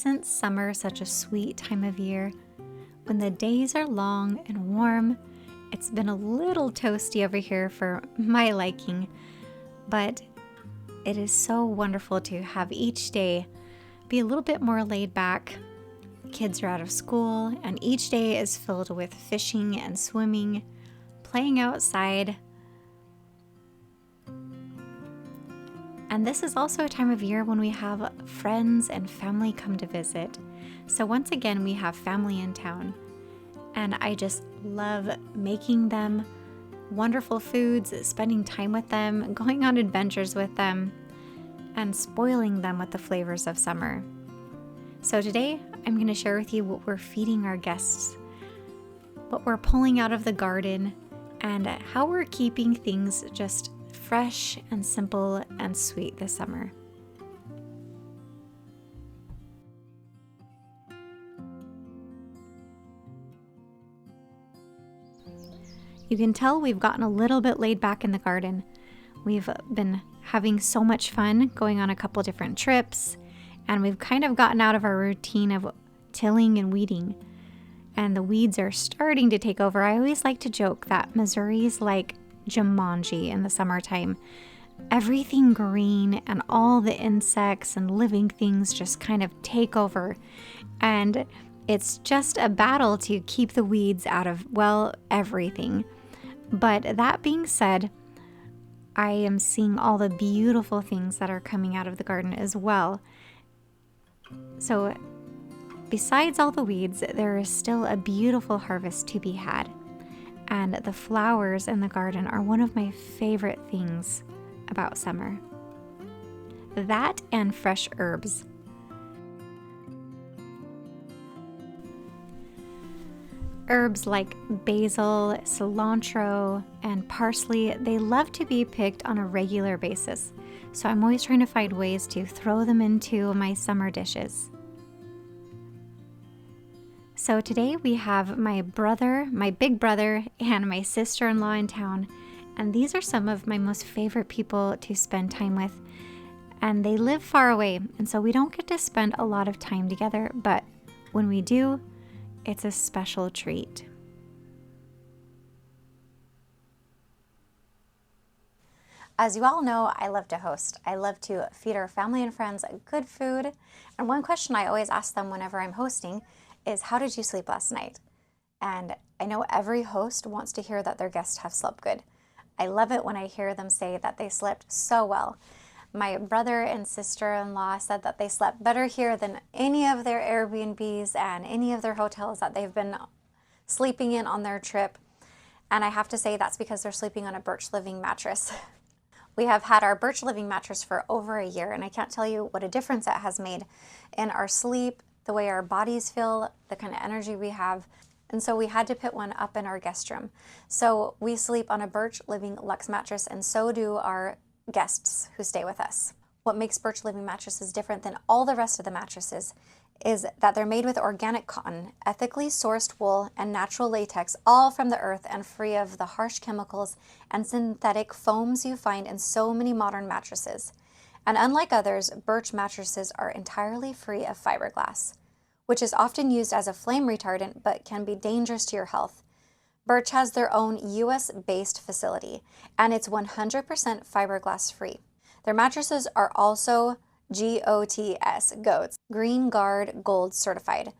Isn't summer such a sweet time of year? When the days are long and warm, it's been a little toasty over here for my liking, but it is so wonderful to have each day be a little bit more laid back. Kids are out of school, and each day is filled with fishing and swimming, playing outside. And this is also a time of year when we have friends and family come to visit. So once again, we have family in town. And I just love making them wonderful foods, spending time with them, going on adventures with them, and spoiling them with the flavors of summer. So today, I'm going to share with you what we're feeding our guests, what we're pulling out of the garden, and how we're keeping things just fresh and simple and sweet this summer. You can tell we've gotten a little bit laid back in the garden. We've been having so much fun going on a couple different trips, and we've kind of gotten out of our routine of tilling and weeding. And the weeds are starting to take over. I always like to joke that Missouri's like Jumanji in the summertime. Everything green and all the insects and living things just kind of take over. And it's just a battle to keep the weeds out of, well, everything. But that being said, I am seeing all the beautiful things that are coming out of the garden as well. So besides all the weeds, there is still a beautiful harvest to be had. And the flowers in the garden are one of my favorite things about summer. That and fresh herbs. Herbs like basil, cilantro, and parsley, they love to be picked on a regular basis. So I'm always trying to find ways to throw them into my summer dishes. So today we have my brother, my big brother, and my sister-in-law in town. And these are some of my most favorite people to spend time with. And they live far away, and so we don't get to spend a lot of time together. But when we do, it's a special treat. As you all know, I love to host. I love to feed our family and friends good food. And one question I always ask them whenever I'm hosting is, how did you sleep last night? And I know every host wants to hear that their guests have slept good. I love it when I hear them say that they slept so well. My brother and sister-in-law said that they slept better here than any of their Airbnbs and any of their hotels that they've been sleeping in on their trip. And I have to say that's because they're sleeping on a Birch Living mattress. We have had our Birch Living mattress for over a year, and I can't tell you what a difference it has made in our sleep, the way our bodies feel, the kind of energy we have. And so we had to put one up in our guest room. So we sleep on a Birch Living Luxe mattress, and so do our guests who stay with us. What makes Birch Living mattresses different than all the rest of the mattresses is that they're made with organic cotton, ethically sourced wool, and natural latex, all from the earth and free of the harsh chemicals and synthetic foams you find in so many modern mattresses. And unlike others, Birch mattresses are entirely free of fiberglass, which is often used as a flame retardant but can be dangerous to your health. Birch has their own US-based facility, and it's 100% fiberglass free. Their mattresses are also GOTS, Green Guard Gold certified,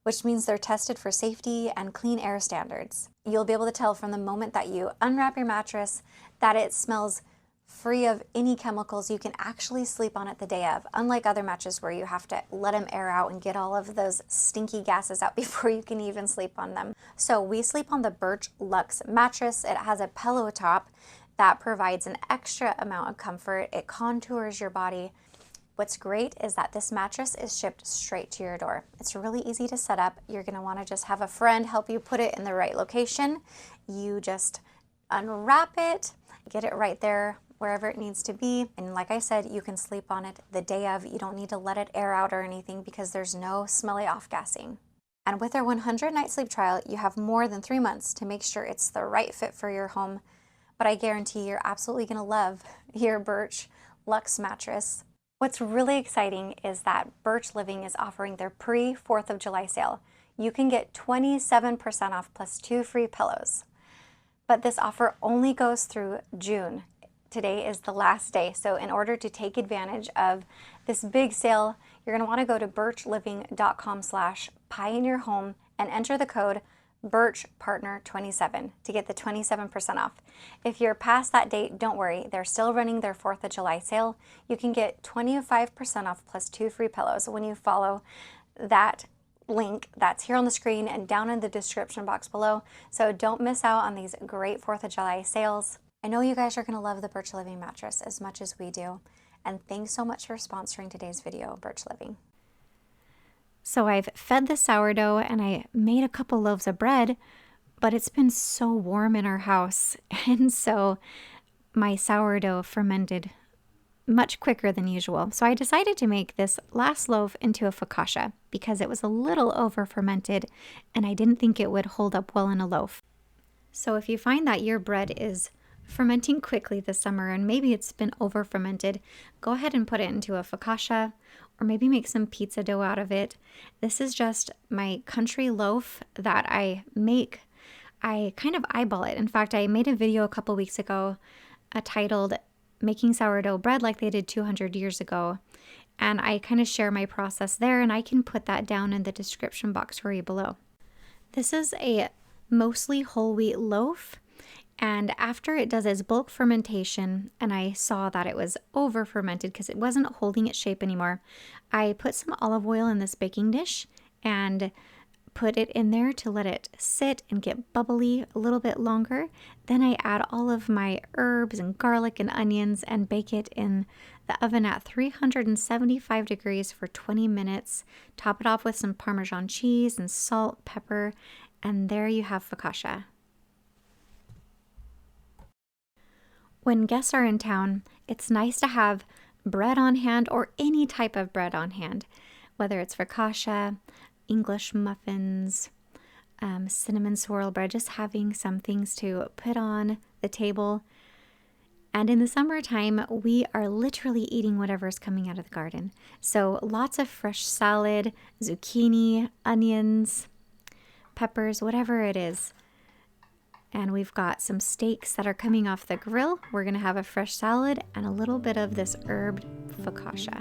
which means they're tested for safety and clean air standards. You'll be able to tell from the moment that you unwrap your mattress that it smells free of any chemicals. You can actually sleep on it the day of, unlike other mattresses where you have to let them air out and get all of those stinky gases out before you can even sleep on them. So we sleep on the Birch Luxe mattress. It has a pillow top that provides an extra amount of comfort. It contours your body. What's great is that this mattress is shipped straight to your door. It's really easy to set up. You're going to want to just have a friend help you put it in the right location. You just unwrap it, get it right there wherever it needs to be. And like I said, you can sleep on it the day of. You don't need to let it air out or anything because there's no smelly off-gassing. And with our 100-night sleep trial, you have more than 3 months to make sure it's the right fit for your home. But I guarantee you're absolutely going to love your Birch Luxe mattress. What's really exciting is that Birch Living is offering their pre-4th of July sale. You can get 27% off plus 2 free pillows. But this offer only goes through June. Today is the last day. So in order to take advantage of this big sale, you're going to want to go to birchliving.com/pioneerhome and enter the code BirchPartner27 to get the 27% off. If you're past that date, don't worry. They're still running their 4th of July sale. You can get 25% off plus 2 free pillows when you follow that link that's here on the screen and down in the description box below. So don't miss out on these great 4th of July sales. I know you guys are going to love the Birch Living mattress as much as we do. And thanks so much for sponsoring today's video, Birch Living. So I've fed the sourdough and I made a couple loaves of bread, but it's been so warm in our house. And so my sourdough fermented much quicker than usual. So I decided to make this last loaf into a focaccia because it was a little over fermented and I didn't think it would hold up well in a loaf. So if you find that your bread is fermenting quickly this summer and maybe it's been over fermented, go ahead and put it into a focaccia or maybe make some pizza dough out of it. This is just my country loaf that I make. I kind of eyeball it. In fact, I made a video a couple weeks ago titled Making Sourdough Bread Like They Did 200 Years Ago. And I kind of share my process there, and I can put that down in the description box for you below. This is a mostly whole wheat loaf. And after it does its bulk fermentation, and I saw that it was over fermented because it wasn't holding its shape anymore, I put some olive oil in this baking dish and put it in there to let it sit and get bubbly a little bit longer. Then I add all of my herbs and garlic and onions and bake it in the oven at 375 degrees for 20 minutes. Top it off with some Parmesan cheese and salt, pepper, and there you have focaccia. When guests are in town, it's nice to have bread on hand or any type of bread on hand, whether it's focaccia, English muffins, cinnamon swirl bread, just having some things to put on the table. And in the summertime, we are literally eating whatever's coming out of the garden. So lots of fresh salad, zucchini, onions, peppers, whatever it is. And we've got some steaks that are coming off the grill. We're going to have a fresh salad and a little bit of this herbed focaccia.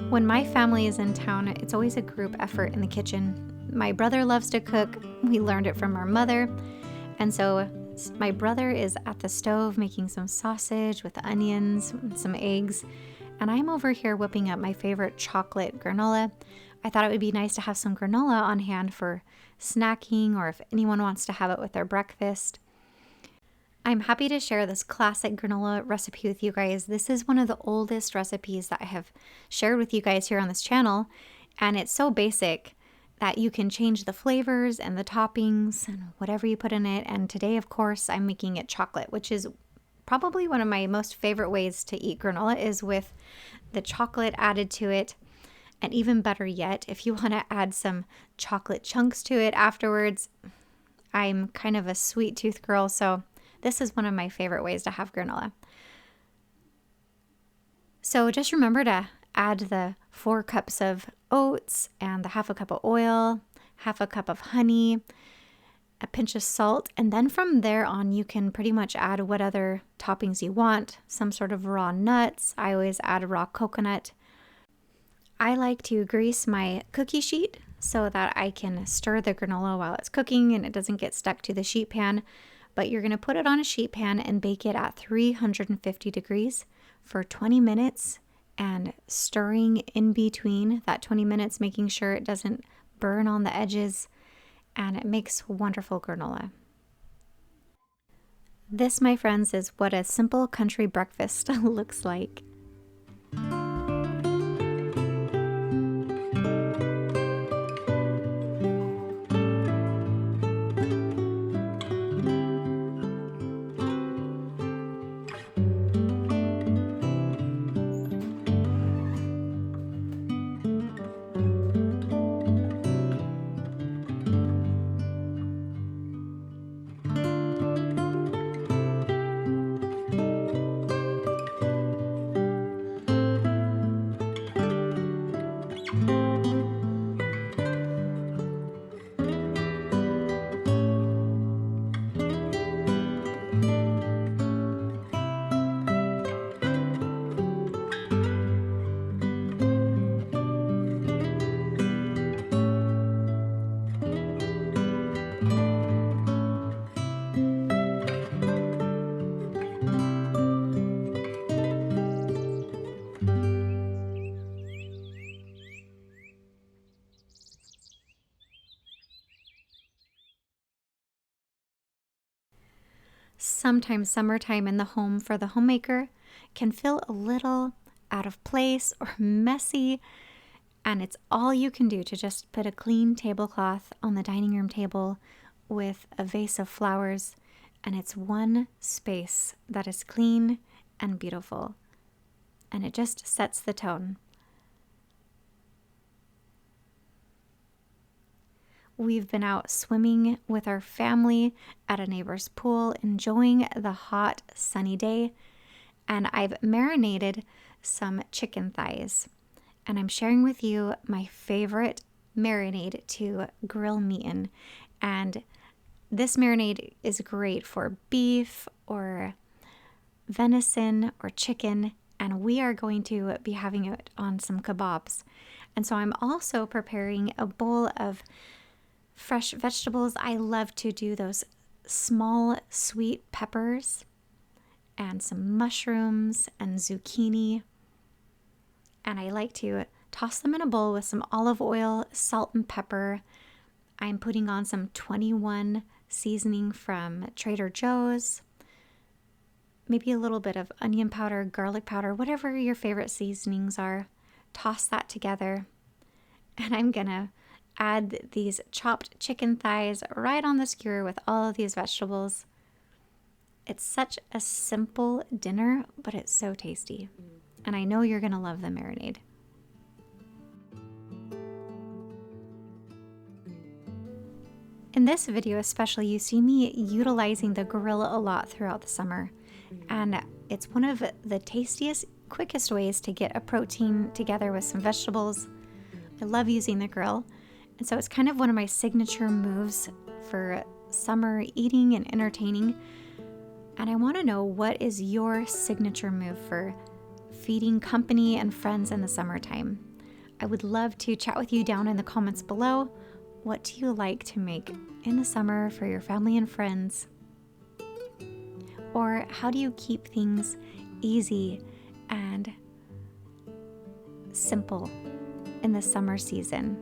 When my family is in town, it's always a group effort in the kitchen. My brother loves to cook. We learned it from our mother. And so my brother is at the stove making some sausage with onions and some eggs. And I'm over here whipping up my favorite chocolate granola. I thought it would be nice to have some granola on hand for snacking or if anyone wants to have it with their breakfast. I'm happy to share this classic granola recipe with you guys. This is one of the oldest recipes that I have shared with you guys here on this channel, and it's so basic that you can change the flavors and the toppings and whatever you put in it. And today, of course, I'm making it chocolate, which is probably one of my most favorite ways to eat granola is with the chocolate added to it. And even better yet, if you want to add some chocolate chunks to it afterwards. I'm kind of a sweet tooth girl, so this is one of my favorite ways to have granola. So just remember to add the 4 cups of oats and the half a cup of oil, half a cup of honey, a pinch of salt, and then from there on you can pretty much add what other toppings you want. Some sort of raw nuts. I always add raw coconut. I like to grease my cookie sheet so that I can stir the granola while it's cooking and it doesn't get stuck to the sheet pan. But you're going to put it on a sheet pan and bake it at 350 degrees for 20 minutes and stirring in between that 20 minutes, making sure it doesn't burn on the edges, and it makes wonderful granola. This, my friends, is what a simple country breakfast looks like. Sometimes summertime in the home for the homemaker can feel a little out of place or messy, and it's all you can do to just put a clean tablecloth on the dining room table with a vase of flowers, and it's one space that is clean and beautiful, and it just sets the tone. We've been out swimming with our family at a neighbor's pool, enjoying the hot, sunny day, and I've marinated some chicken thighs. And I'm sharing with you my favorite marinade to grill meat in. And this marinade is great for beef or venison or chicken, and we are going to be having it on some kebabs. And so I'm also preparing a bowl of fresh vegetables. I love to do those small sweet peppers and some mushrooms and zucchini. And I like to toss them in a bowl with some olive oil, salt, and pepper. I'm putting on some 21 seasoning from Trader Joe's, maybe a little bit of onion powder, garlic powder, whatever your favorite seasonings are. Toss that together. And I'm gonna add these chopped chicken thighs right on the skewer with all of these vegetables. It's such a simple dinner, but it's so tasty. And I know you're gonna love the marinade. In this video especially, you see me utilizing the grill a lot throughout the summer. And it's one of the tastiest, quickest ways to get a protein together with some vegetables. I love using the grill. And so it's kind of one of my signature moves for summer eating and entertaining. And I want to know, what is your signature move for feeding company and friends in the summertime? I would love to chat with you down in the comments below. What do you like to make in the summer for your family and friends? Or how do you keep things easy and simple in the summer season?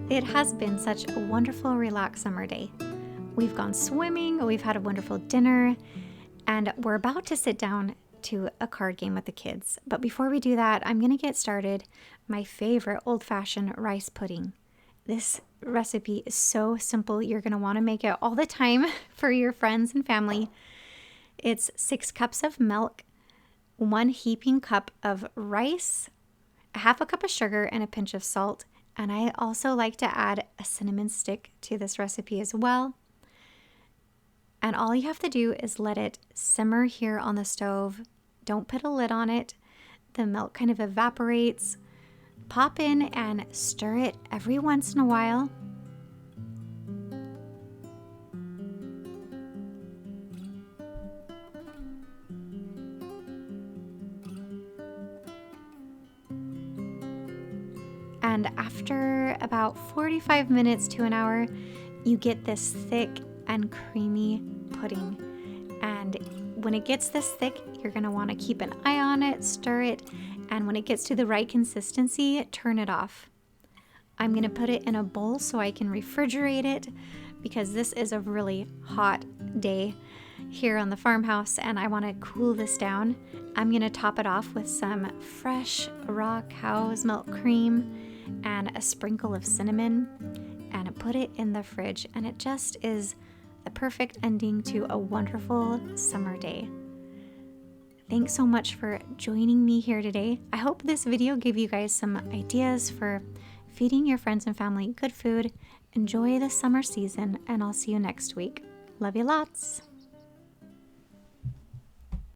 It has been such a wonderful, relaxed summer day. We've gone swimming, we've had a wonderful dinner, and we're about to sit down to a card game with the kids. But before we do that, I'm going to get started my favorite old-fashioned rice pudding. This recipe is so simple. You're going to want to make it all the time for your friends and family. It's 6 cups of milk, 1 heaping cup of rice, a half a cup of sugar, and a pinch of salt. And I also like to add a cinnamon stick to this recipe as well. And all you have to do is let it simmer here on the stove. Don't put a lid on it. The milk kind of evaporates. Pop in and stir it every once in a while. And after about 45 minutes to an hour, you get this thick and creamy pudding. And when it gets this thick, you're going to want to keep an eye on it, stir it, and when it gets to the right consistency, turn it off. I'm going to put it in a bowl so I can refrigerate it because this is a really hot day here on the farmhouse and I want to cool this down. I'm going to top it off with some fresh raw cow's milk cream and a sprinkle of cinnamon and put it in the fridge, and it just is the perfect ending to a wonderful summer day. Thanks so much for joining me here today. I hope this video gave you guys some ideas for feeding your friends and family good food. Enjoy the summer season, and I'll see you next week. Love you lots.